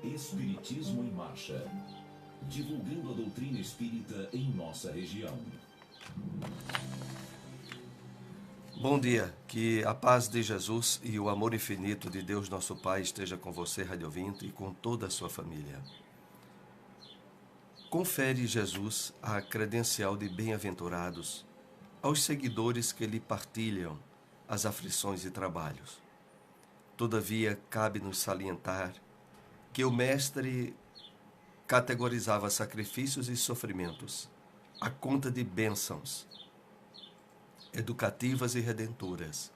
Espiritismo em Marcha. Divulgando a doutrina espírita em nossa região. Bom dia, que a paz de Jesus e o amor infinito de Deus nosso Pai esteja com você, rádio ouvinte, e com toda a sua família. Confere Jesus a credencial de bem-aventurados aos seguidores que lhe partilham as aflições e trabalhos. Todavia, cabe-nos salientar que o Mestre categorizava sacrifícios e sofrimentos à conta de bênçãos educativas e redentoras.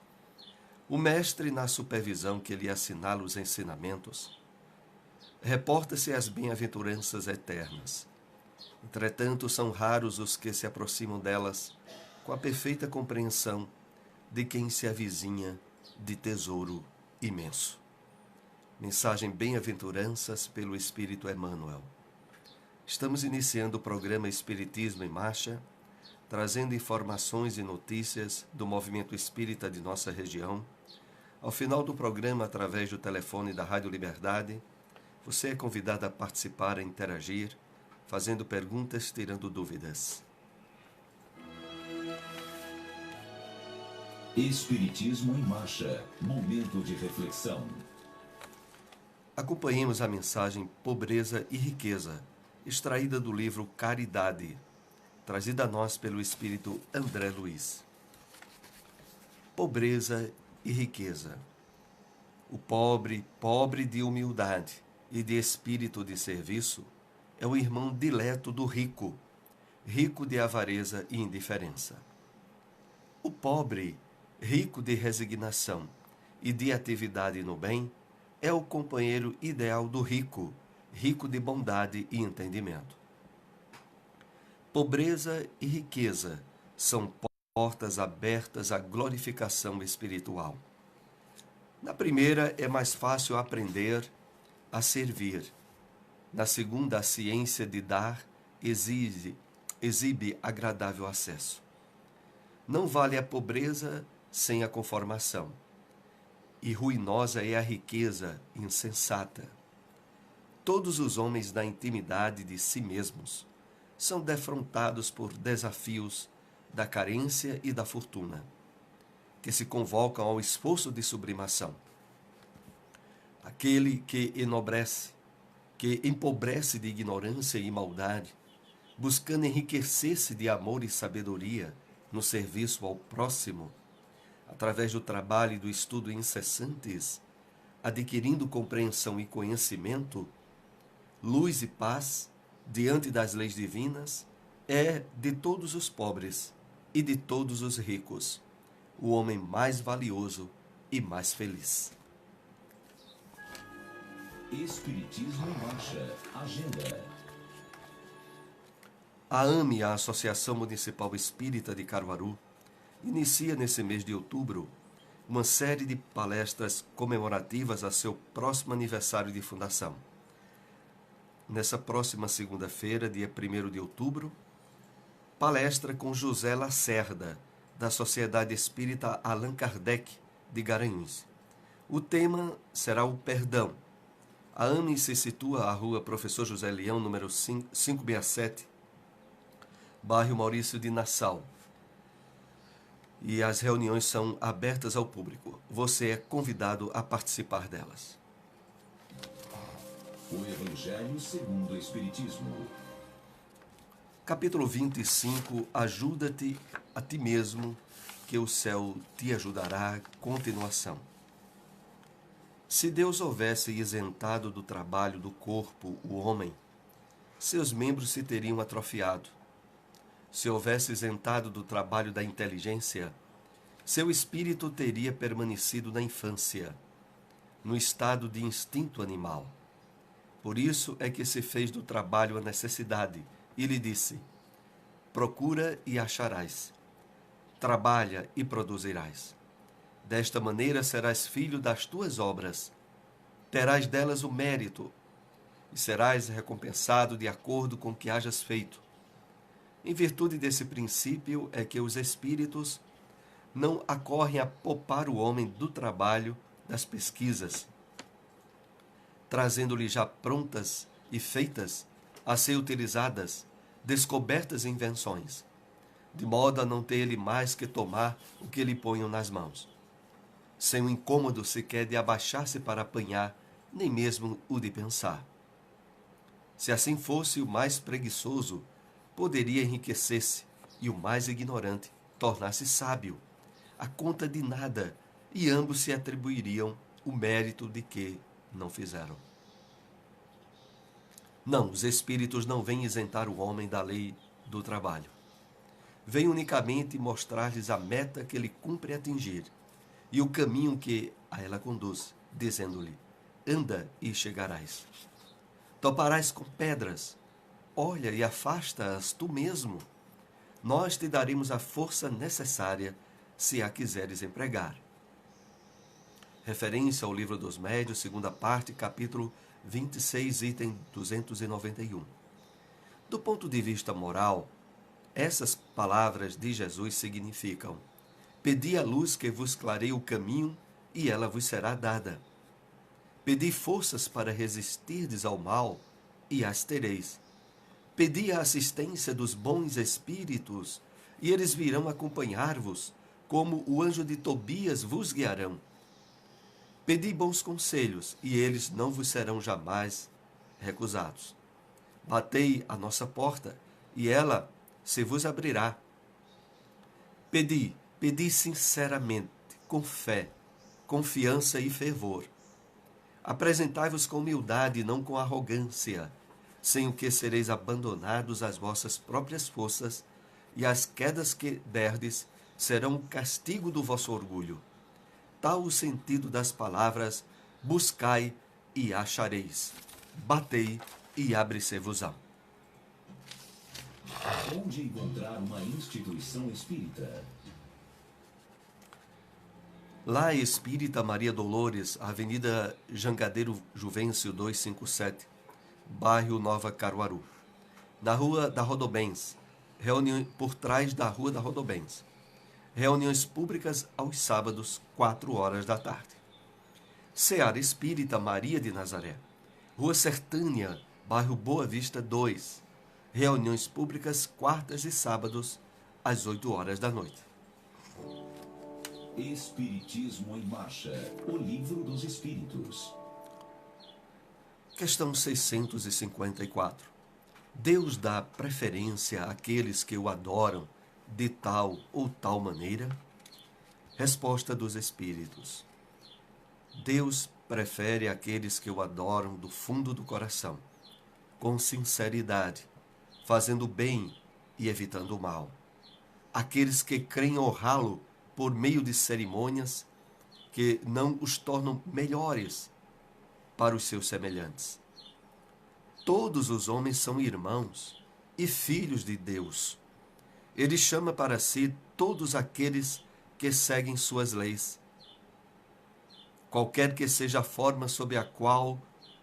O Mestre, na supervisão que lhe assinala os ensinamentos, reporta-se às bem-aventuranças eternas. Entretanto, são raros os que se aproximam delas com a perfeita compreensão de quem se avizinha de tesouro imenso. Mensagem Bem-aventuranças pelo Espírito Emmanuel. Estamos iniciando o programa Espiritismo em Marcha, trazendo informações e notícias do movimento espírita de nossa região. Ao final do programa, através do telefone da Rádio Liberdade, você é convidado a participar, a interagir, fazendo perguntas, tirando dúvidas. Espiritismo em Marcha. Momento de reflexão. Acompanhemos a mensagem Pobreza e Riqueza, extraída do livro Caridade, trazida a nós pelo Espírito André Luiz. Pobreza e riqueza. O pobre, pobre de humildade e de espírito de serviço, é o irmão dileto do rico, rico de avareza e indiferença. O pobre, rico de resignação e de atividade no bem, é o companheiro ideal do rico, rico de bondade e entendimento. Pobreza e riqueza são portas abertas à glorificação espiritual. Na primeira, é mais fácil aprender a servir. Na segunda, a ciência de dar exibe agradável acesso. Não vale a pobreza sem a conformação, e ruinosa é a riqueza insensata. Todos os homens da intimidade de si mesmos são defrontados por desafios da carência e da fortuna, que se convocam ao esforço de sublimação. Aquele que enobrece, que empobrece de ignorância e maldade, buscando enriquecer-se de amor e sabedoria no serviço ao próximo, através do trabalho e do estudo incessantes, adquirindo compreensão e conhecimento, luz e paz, diante das leis divinas, é de todos os pobres e de todos os ricos o homem mais valioso e mais feliz. Espiritismo em Marcha. Agenda. A AME, a Associação Municipal Espírita de Caruaru, inicia nesse mês de outubro uma série de palestras comemorativas a seu próximo aniversário de fundação. Nessa próxima segunda-feira, dia 1º de outubro, palestra com José Lacerda, da Sociedade Espírita Allan Kardec, de Garanhuns. O tema será o perdão. A AME se situa à rua Professor José Leão, número 567, bairro Maurício de Nassau. E as reuniões são abertas ao público. Você é convidado a participar delas. O Evangelho segundo o Espiritismo. Capítulo 25. Ajuda-te a ti mesmo, que o céu te ajudará. Continuação. Se Deus houvesse isentado do trabalho do corpo o homem, seus membros se teriam atrofiado. Se houvesse isentado do trabalho da inteligência, seu espírito teria permanecido na infância, no estado de instinto animal. Por isso é que se fez do trabalho a necessidade, e lhe disse: procura e acharás, trabalha e produzirás. Desta maneira serás filho das tuas obras, terás delas o mérito, e serás recompensado de acordo com o que hajas feito. Em virtude desse princípio é que os espíritos não acorrem a poupar o homem do trabalho, das pesquisas, trazendo-lhe já prontas e feitas a ser utilizadas descobertas invenções, de modo a não ter ele mais que tomar o que lhe ponham nas mãos, sem o incômodo sequer de abaixar-se para apanhar, nem mesmo o de pensar. Se assim fosse, o mais preguiçoso poderia enriquecer-se e o mais ignorante tornar-se sábio, a conta de nada, e ambos se atribuiriam o mérito de que não fizeram. Não, os espíritos não vêm isentar o homem da lei do trabalho. Vêm unicamente mostrar-lhes a meta que ele cumpre atingir e o caminho que a ela conduz, dizendo-lhe: anda e chegarás. Toparás com pedras, olha e afasta-as tu mesmo. Nós te daremos a força necessária se a quiseres empregar. Referência ao Livro dos Médiuns, segunda parte, capítulo 26, item 291. Do ponto de vista moral, essas palavras de Jesus significam: pedi a luz que vos clareie o caminho e ela vos será dada. Pedi forças para resistirdes ao mal e as tereis. Pedi a assistência dos bons espíritos e eles virão acompanhar-vos, como o anjo de Tobias vos guiarão. Pedi bons conselhos e eles não vos serão jamais recusados. Batei à nossa porta e ela se vos abrirá. Pedi sinceramente, com fé, confiança e fervor. Apresentai-vos com humildade e não com arrogância, sem o que sereis abandonados às vossas próprias forças, e as quedas que derdes serão o castigo do vosso orgulho. Tal o sentido das palavras: buscai e achareis, batei e abre-se-vos-ão. Onde encontrar uma instituição espírita? Lá Espírita Maria Dolores, Avenida Jangadeiro Juvencio 257, bairro Nova Caruaru. Na Rua da Rodobens, por trás da Rua da Rodobens. Reuniões públicas aos sábados, 4 da tarde. Seara Espírita Maria de Nazaré, Rua Sertânia, bairro Boa Vista 2. Reuniões públicas quartas e sábados, às 8 da noite. Espiritismo em Marcha, o Livro dos Espíritos. Questão 654. Deus dá preferência àqueles que o adoram de tal ou tal maneira? Resposta dos Espíritos. Deus prefere aqueles que o adoram do fundo do coração, com sinceridade, fazendo o bem e evitando o mal. Aqueles que creem honrá-lo por meio de cerimônias que não os tornam melhores para os seus semelhantes. Todos os homens são irmãos e filhos de Deus. Ele chama para si todos aqueles que seguem suas leis. Qualquer que seja a forma sob a qual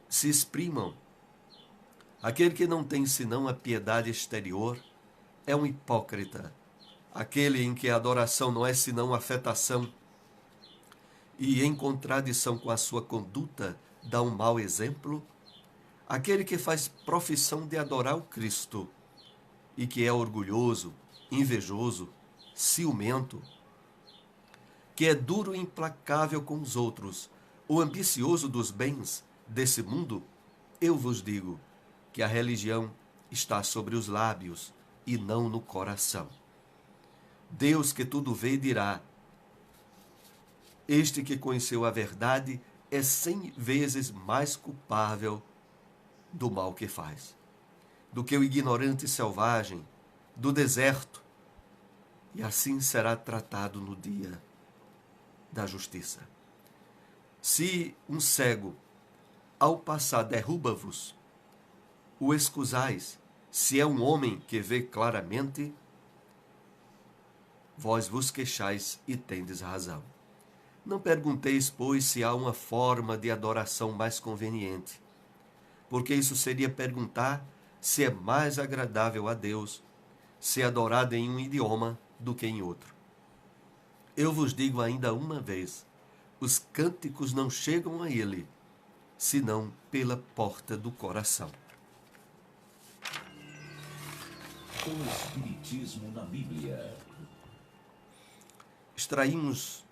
se exprimam. Aquele que não tem senão a piedade exterior é um hipócrita. Aquele em que a adoração não é senão afetação e em contradição com a sua conduta dá um mau exemplo. Aquele que faz profissão de adorar o Cristo e que é orgulhoso, invejoso, ciumento, que é duro e implacável com os outros, o ambicioso dos bens desse mundo, eu vos digo que a religião está sobre os lábios e não no coração. Deus que tudo vê dirá: este que conheceu a verdade é 100 vezes mais culpável do mal que faz, do que o ignorante selvagem do deserto, e assim será tratado no dia da justiça. Se um cego, ao passar, derruba-vos, o escusais. Se é um homem que vê claramente, vós vos queixais e tendes razão. Não pergunteis, pois, se há uma forma de adoração mais conveniente, porque isso seria perguntar se é mais agradável a Deus ser adorado em um idioma do que em outro. Eu vos digo ainda uma vez, os cânticos não chegam a ele, senão pela porta do coração. O Espiritismo na Bíblia. Extraímos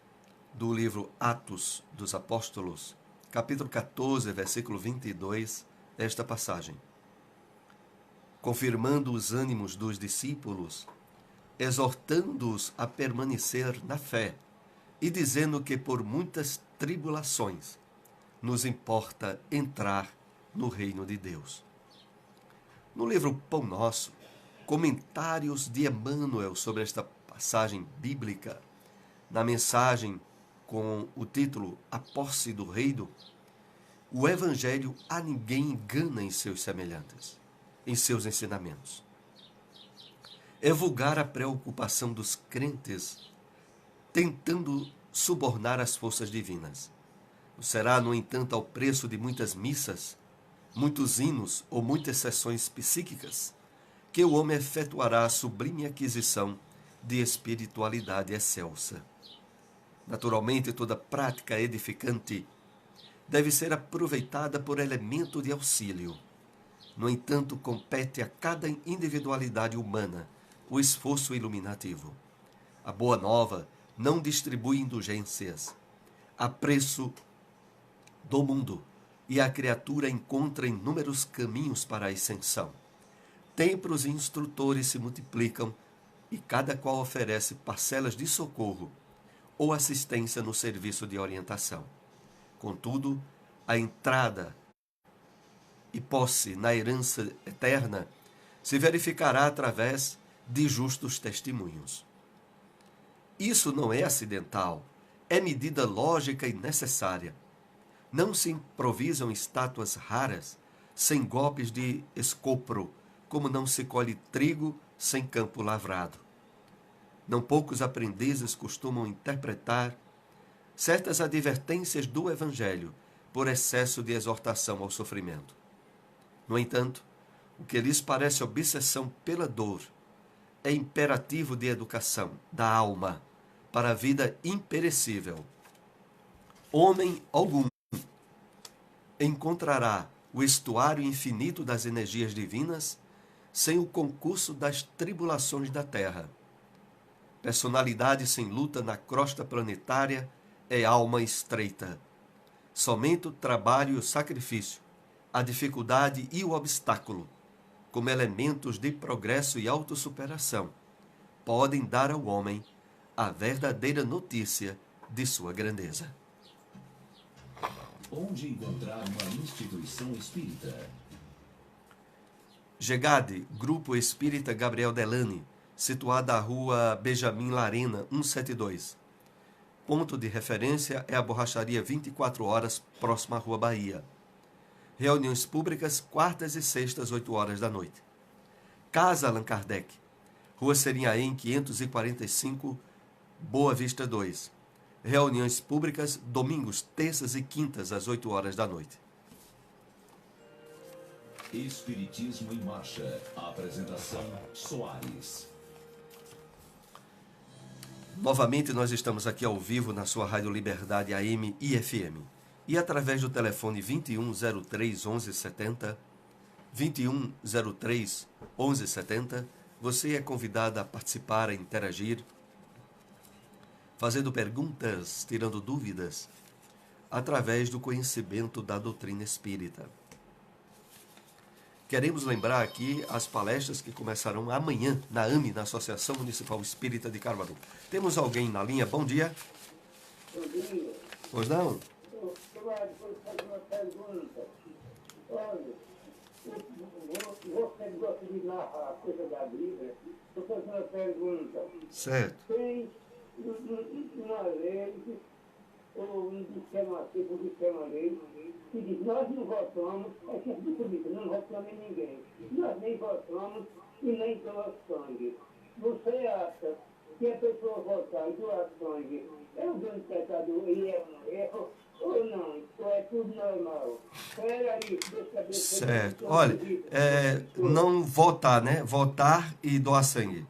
do livro Atos dos Apóstolos, capítulo 14, versículo 22, esta passagem. Confirmando os ânimos dos discípulos, exortando-os a permanecer na fé e dizendo que por muitas tribulações nos importa entrar no reino de Deus. No livro Pão Nosso, comentários de Emmanuel sobre esta passagem bíblica, na mensagem com o título A Posse do Reino, o Evangelho a ninguém engana em seus semelhantes, em seus ensinamentos. É vulgar a preocupação dos crentes tentando subornar as forças divinas. Será, no entanto, ao preço de muitas missas, muitos hinos ou muitas sessões psíquicas que o homem efetuará a sublime aquisição de espiritualidade excelsa. Naturalmente, toda prática edificante deve ser aproveitada por elemento de auxílio. No entanto, compete a cada individualidade humana o esforço iluminativo. A Boa Nova não distribui indulgências a preço do mundo, e a criatura encontra inúmeros caminhos para a ascensão. Templos e instrutores se multiplicam e cada qual oferece parcelas de socorro ou assistência no serviço de orientação. Contudo, a entrada e posse na herança eterna se verificará através de justos testemunhos. Isso não é acidental, é medida lógica e necessária. Não se improvisam estátuas raras, sem golpes de escopro, como não se colhe trigo sem campo lavrado. Não poucos aprendizes costumam interpretar certas advertências do Evangelho por excesso de exortação ao sofrimento. No entanto, o que lhes parece obsessão pela dor é imperativo de educação da alma para a vida imperecível. Homem algum encontrará o estuário infinito das energias divinas sem o concurso das tribulações da terra. Personalidade sem luta na crosta planetária é alma estreita. Somente o trabalho e o sacrifício, a dificuldade e o obstáculo, como elementos de progresso e autossuperação, podem dar ao homem a verdadeira notícia de sua grandeza. Onde encontrar uma instituição espírita? GEGAD, Grupo Espírita Gabriel Delane, situada à rua Benjamin Larena, 172. Ponto de referência é a borracharia 24 horas, próxima à Rua Bahia. Reuniões públicas, quartas e sextas, 8 horas da noite. Casa Allan Kardec, Rua Serinhaém, 545, Boa Vista 2. Reuniões públicas, domingos, terças e quintas, às 8 horas da noite. Espiritismo em Marcha. A apresentação, Soares. Novamente, nós estamos aqui ao vivo na sua Rádio Liberdade AM e FM. E através do telefone 2103 1170, 2103 1170, você é convidado a participar, a interagir, fazendo perguntas, tirando dúvidas, através do conhecimento da doutrina espírita. Queremos lembrar aqui as palestras que começarão amanhã na AME, na Associação Municipal Espírita de Caruaru. Temos alguém na linha? Bom dia. Bom dia. Pois não? Eu vou fazer uma pergunta. Olha, você gosta de narrar a coisa da Bíblia? Vou fazer uma pergunta. Certo. Tem uma lei, ou um sistema lei, que diz, nós não votamos, é sempre política, não votamos em ninguém. Nós nem votamos e nem doamos sangue. Você acha que a pessoa votar e doar sangue é um grande pecado e é um erro? Ou não? Ou é tudo normal? Certo. Olha, não votar, né? Votar e doar sangue.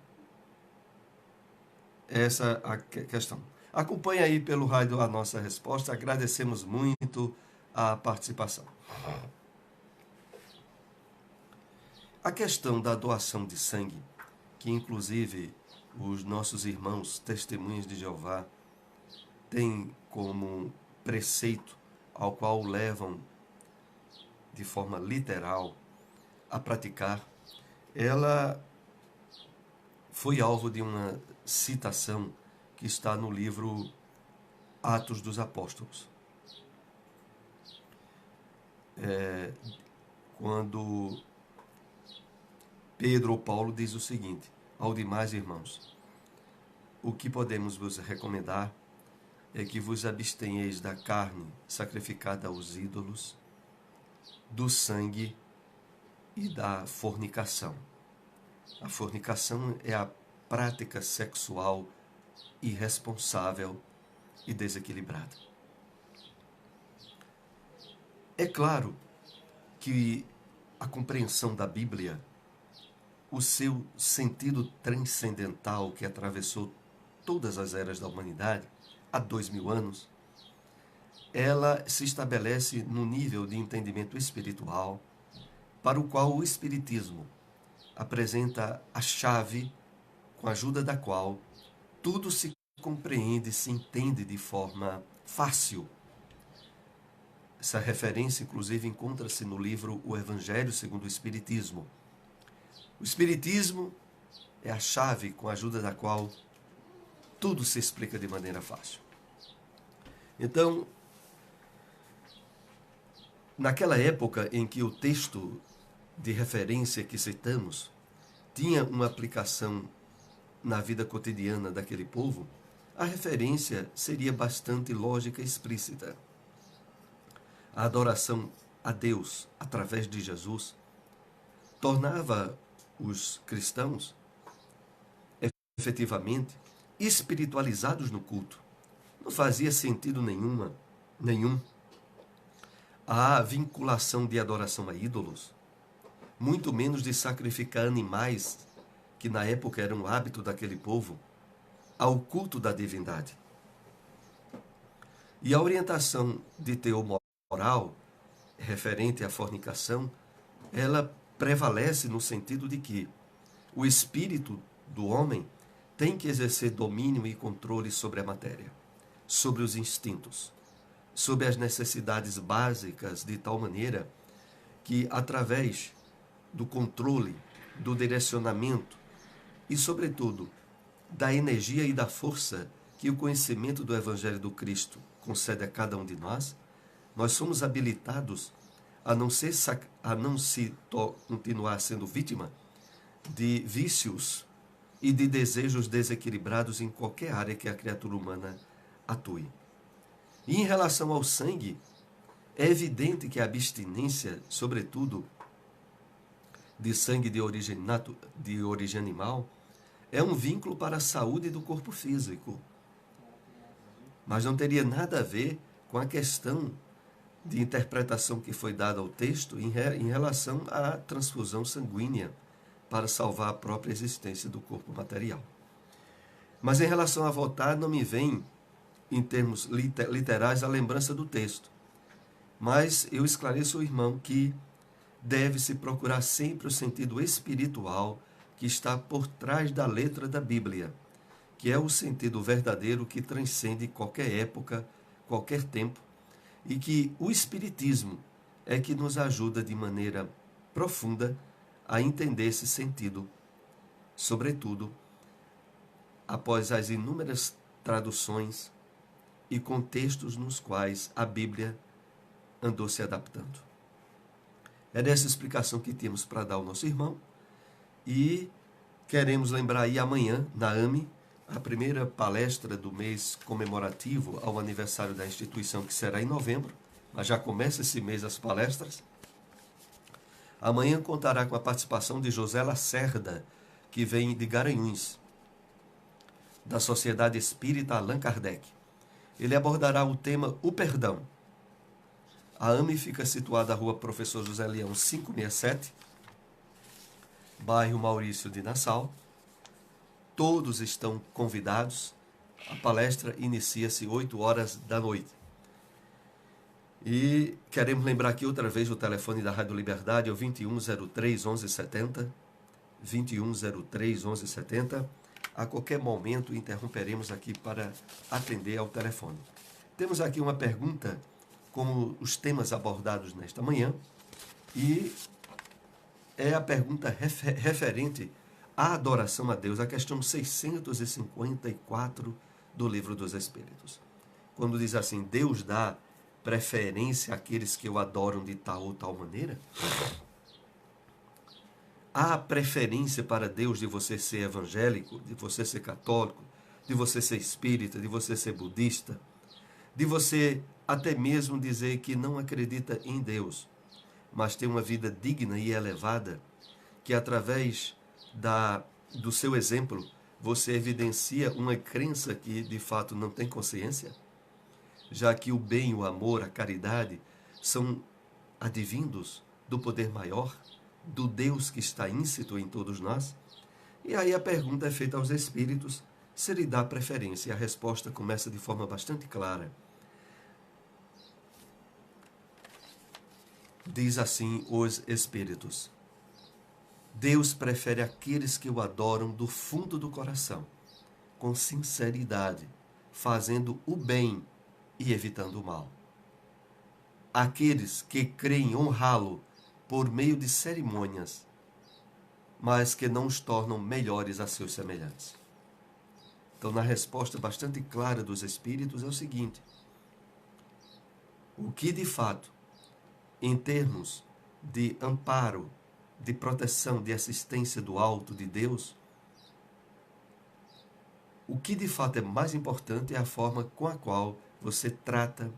Essa é a questão. Acompanhe aí pelo rádio a nossa resposta. Agradecemos muito a participação. A questão da doação de sangue, que inclusive os nossos irmãos testemunhas de Jeová têm como preceito ao qual levam de forma literal a praticar, ela foi alvo de uma citação que está no livro Atos dos Apóstolos. Quando Pedro ou Paulo diz o seguinte: ao demais irmãos, o que podemos vos recomendar é que vos abstenheis da carne sacrificada aos ídolos, do sangue e da fornicação. A fornicação é a prática sexual irresponsável e desequilibrada. É claro que a compreensão da Bíblia, o seu sentido transcendental que atravessou todas as eras da humanidade, há 2000 anos, ela se estabelece no nível de entendimento espiritual, para o qual o Espiritismo apresenta a chave com a ajuda da qual tudo se compreende, se entende de forma fácil. Essa referência, inclusive, encontra-se no livro O Evangelho segundo o Espiritismo. O Espiritismo é a chave com a ajuda da qual tudo se explica de maneira fácil. Então, naquela época em que o texto de referência que citamos tinha uma aplicação na vida cotidiana daquele povo, a referência seria bastante lógica e explícita. A adoração a Deus através de Jesus tornava os cristãos efetivamente espiritualizados no culto. Não fazia sentido nenhum a vinculação de adoração a ídolos, muito menos de sacrificar animais, que na época era um hábito daquele povo, ao culto da divindade. E a orientação de teor moral, referente à fornicação, ela prevalece no sentido de que o espírito do homem tem que exercer domínio e controle sobre a matéria, sobre os instintos, sobre as necessidades básicas, de tal maneira que, através do controle, do direcionamento e, sobretudo, da energia e da força que o conhecimento do Evangelho do Cristo concede a cada um de nós, nós somos habilitados a não continuar sendo vítima de vícios e de desejos desequilibrados em qualquer área que a criatura humana atue. E em relação ao sangue, é evidente que a abstinência, sobretudo de sangue de origem animal, é um vínculo para a saúde do corpo físico. Mas não teria nada a ver com a questão de interpretação que foi dada ao texto em relação à transfusão sanguínea para salvar a própria existência do corpo material. Mas em relação a votar, não me vem, em termos literais, a lembrança do texto. Mas eu esclareço ao irmão que deve-se procurar sempre o sentido espiritual que está por trás da letra da Bíblia, que é o sentido verdadeiro que transcende qualquer época, qualquer tempo, e que o Espiritismo é que nos ajuda de maneira profunda a entender esse sentido, sobretudo após as inúmeras traduções e contextos nos quais a Bíblia andou se adaptando. É dessa explicação que temos para dar ao nosso irmão, e queremos lembrar aí amanhã, na AME, a primeira palestra do mês comemorativo ao aniversário da instituição, que será em novembro, mas já começa esse mês as palestras. Amanhã contará com a participação de José Lacerda, que vem de Garanhuns, da Sociedade Espírita Allan Kardec. Ele abordará o tema O Perdão. A AME fica situada na rua Professor José Leão 567, bairro Maurício de Nassau. Todos estão convidados. A palestra inicia-se 8 horas da noite. E queremos lembrar aqui outra vez o telefone da Rádio Liberdade, é o 2103 1170, 2103 1170. A qualquer momento interromperemos aqui para atender ao telefone. Temos aqui uma pergunta, como os temas abordados nesta manhã, e é a pergunta referente à adoração a Deus, a questão 654 do Livro dos Espíritos. Quando diz assim, Deus dá preferência àqueles que o adoram de tal ou tal maneira? Há preferência para Deus de você ser evangélico, de você ser católico, de você ser espírita, de você ser budista, de você até mesmo dizer que não acredita em Deus, mas tem uma vida digna e elevada, que através do seu exemplo você evidencia uma crença que de fato não tem consciência? Já que o bem, o amor, a caridade são advindos do poder maior, do Deus que está íncito em todos nós? E aí a pergunta é feita aos espíritos, se lhe dá preferência. E a resposta começa de forma bastante clara. Diz assim os espíritos: Deus prefere aqueles que o adoram do fundo do coração, com sinceridade, fazendo o bem e evitando o mal. Aqueles que creem honrá-lo por meio de cerimônias, mas que não os tornam melhores a seus semelhantes. Então, na resposta bastante clara dos espíritos é o seguinte: o que de fato, em termos de amparo, de proteção, de assistência do alto de Deus, o que de fato é mais importante é a forma com a qual você trata,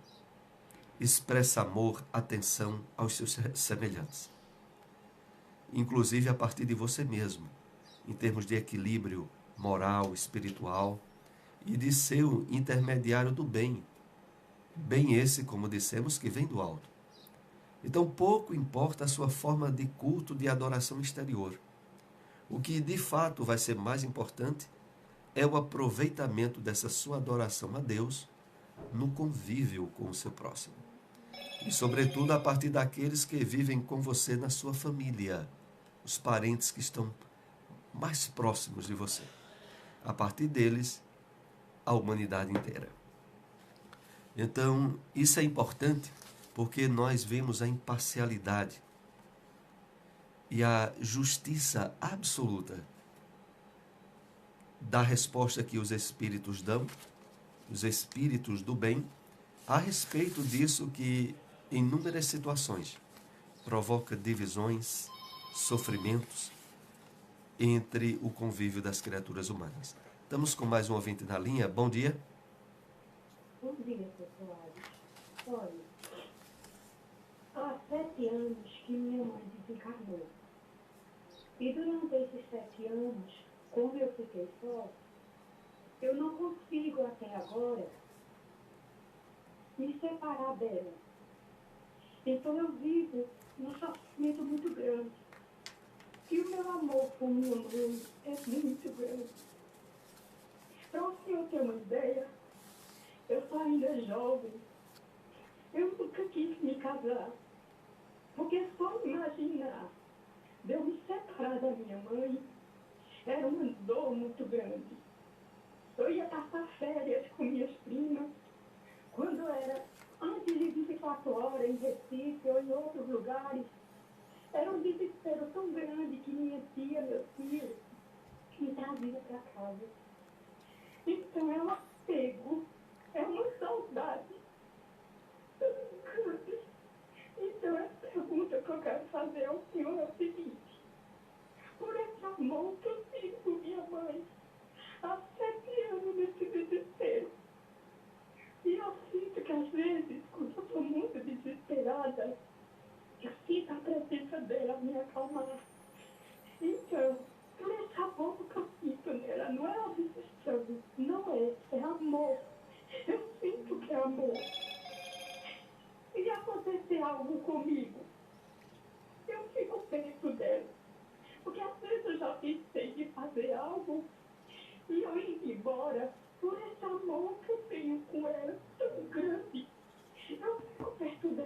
expressa amor, atenção aos seus semelhantes. Inclusive a partir de você mesmo, em termos de equilíbrio moral, espiritual e de ser o intermediário do bem. Bem esse, como dissemos, que vem do alto. Então pouco importa a sua forma de culto, de adoração exterior. O que de fato vai ser mais importante é o aproveitamento dessa sua adoração a Deus no convívio com o seu próximo. E, sobretudo, a partir daqueles que vivem com você na sua família, os parentes que estão mais próximos de você. A partir deles, a humanidade inteira. Então, isso é importante porque nós vemos a imparcialidade e a justiça absoluta da resposta que os espíritos dão, os espíritos do bem, a respeito disso que, em inúmeras situações, provoca divisões, sofrimentos entre o convívio das criaturas humanas. Estamos com mais um ouvinte na linha. Bom dia. Bom dia, pessoal. Olha, há 7 anos que minha mãe desencarnou. E durante esses 7 anos, como eu fiquei só, eu não consigo até agora me separar dela. Então eu vivo num sofrimento muito grande. E o meu amor por minha mãe é muito grande. Para o senhor ter uma ideia, eu sou ainda jovem. Eu nunca quis me casar. Porque só imaginar de eu me separar da minha mãe era uma dor muito grande. Eu ia passar férias com minhas primas, quando era antes de 24 horas em Recife ou em outros lugares. Era um desespero tão grande que minha tia, meu tio, me trazia para casa. Então é um apego, é uma saudade tão grande. Então a pergunta que eu quero fazer ao senhor é o seguinte: por esse amor que eu tenho por minha mãe, há 7 anos nesse desespero, e eu sinto que às vezes, quando eu estou muito desesperada, eu sinto a presença dela me acalmar. Então, por esse amor que eu sinto nela, não é obsessão, não é amor. Eu sinto que é amor. E acontecer algo comigo, eu fico perto dela. Porque às vezes eu já pensei de fazer algo e eu indo embora por esse amor que eu tenho com ela tão grande. Eu fico perto dela.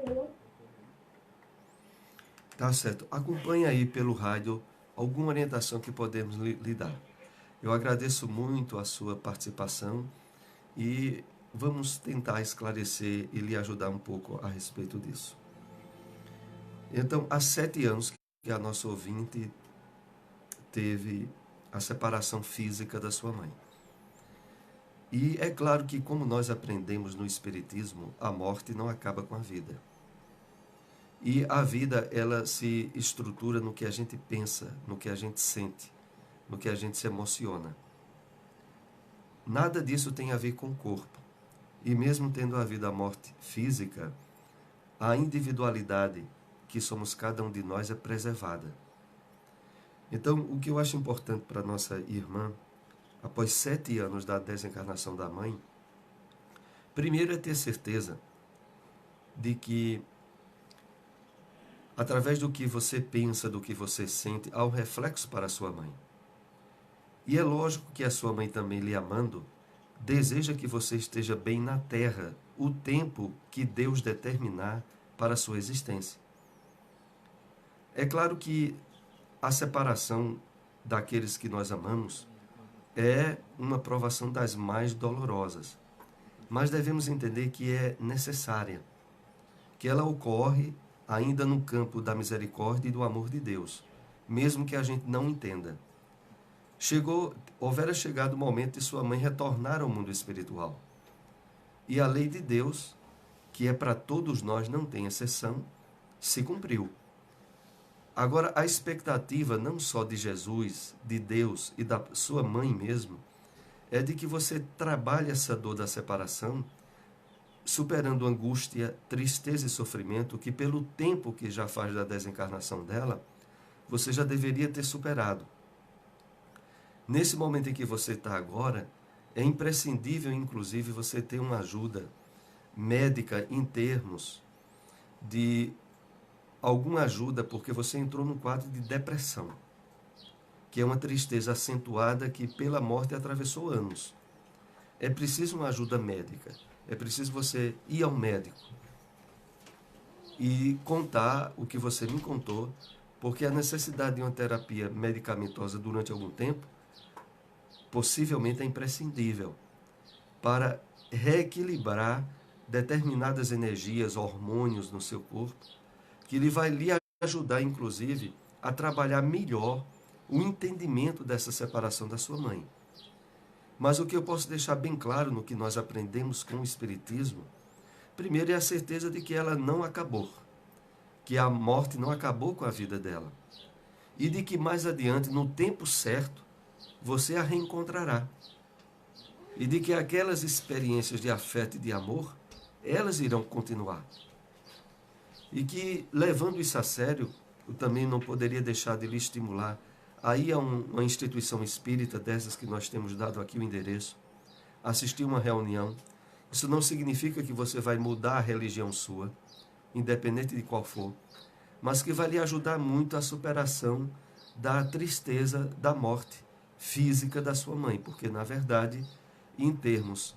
Tá certo. Acompanhe aí pelo rádio alguma orientação que podemos lhe dar. Eu agradeço muito a sua participação e vamos tentar esclarecer e lhe ajudar um pouco a respeito disso. Então, há 7 anos que a nossa ouvinte teve a separação física da sua mãe. E é claro que, como nós aprendemos no Espiritismo, a morte não acaba com a vida. E a vida, ela se estrutura no que a gente pensa, no que a gente sente, no que a gente se emociona. Nada disso tem a ver com o corpo. E mesmo tendo havido a morte física, a individualidade que somos cada um de nós é preservada. Então, o que eu acho importante para nossa irmã, após 7 anos da desencarnação da mãe, primeiro é ter certeza de que, através do que você pensa, do que você sente, há um reflexo para a sua mãe. E é lógico que a sua mãe também, lhe amando, deseja que você esteja bem na terra o tempo que Deus determinar para a sua existência. É claro que a separação daqueles que nós amamos é uma provação das mais dolorosas, mas devemos entender que é necessária, que ela ocorre ainda no campo da misericórdia e do amor de Deus, mesmo que a gente não entenda. Houvera chegado o momento de sua mãe retornar ao mundo espiritual. E a lei de Deus, que é para todos nós, não tem exceção, se cumpriu. Agora, a expectativa não só de Jesus, de Deus e da sua mãe mesmo, é de que você trabalhe essa dor da separação, superando angústia, tristeza e sofrimento, que pelo tempo que já faz da desencarnação dela, você já deveria ter superado. Nesse momento em que você está agora, é imprescindível, inclusive, você ter uma ajuda médica em termos de alguma ajuda, porque você entrou num quadro de depressão, que é uma tristeza acentuada que pela morte atravessou anos. É preciso uma ajuda médica, é preciso você ir ao médico e contar o que você me contou, porque a necessidade de uma terapia medicamentosa durante algum tempo possivelmente é imprescindível para reequilibrar determinadas energias, hormônios no seu corpo, que ele vai lhe ajudar, inclusive, a trabalhar melhor o entendimento dessa separação da sua mãe. Mas o que eu posso deixar bem claro no que nós aprendemos com o Espiritismo, primeiro é a certeza de que ela não acabou, que a morte não acabou com a vida dela, e de que mais adiante, no tempo certo, você a reencontrará. E de que aquelas experiências de afeto e de amor, elas irão continuar. E que, levando isso a sério, eu também não poderia deixar de lhe estimular a ir a uma instituição espírita dessas que nós temos dado aqui o endereço, assistir uma reunião. Isso não significa que você vai mudar a religião sua, independente de qual for, mas que vai lhe ajudar muito a superação da tristeza da morte física da sua mãe, porque, na verdade, em termos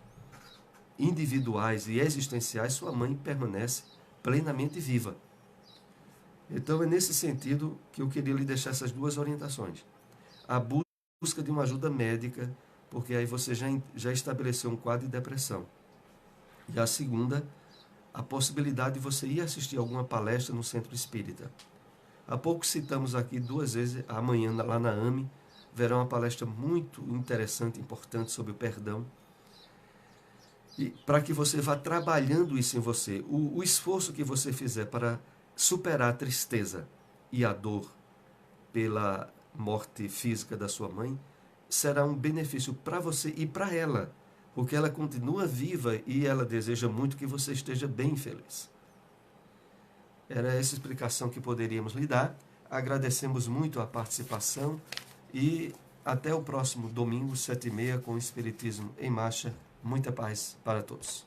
individuais e existenciais, sua mãe permanece plenamente viva. Então, é nesse sentido que eu queria lhe deixar essas duas orientações. A busca de uma ajuda médica, porque aí você já estabeleceu um quadro de depressão. E a segunda, a possibilidade de você ir assistir alguma palestra no centro espírita. Há pouco citamos aqui 2 vezes, amanhã lá na AME, verá uma palestra muito interessante, importante sobre o perdão. E para que você vá trabalhando isso em você, o esforço que você fizer para superar a tristeza e a dor pela morte física da sua mãe, será um benefício para você e para ela, porque ela continua viva e ela deseja muito que você esteja bem feliz. Era essa explicação que poderíamos lhe dar. Agradecemos muito a participação e até o próximo domingo, 7h30, com o Espiritismo em Marcha. Muita paz para todos.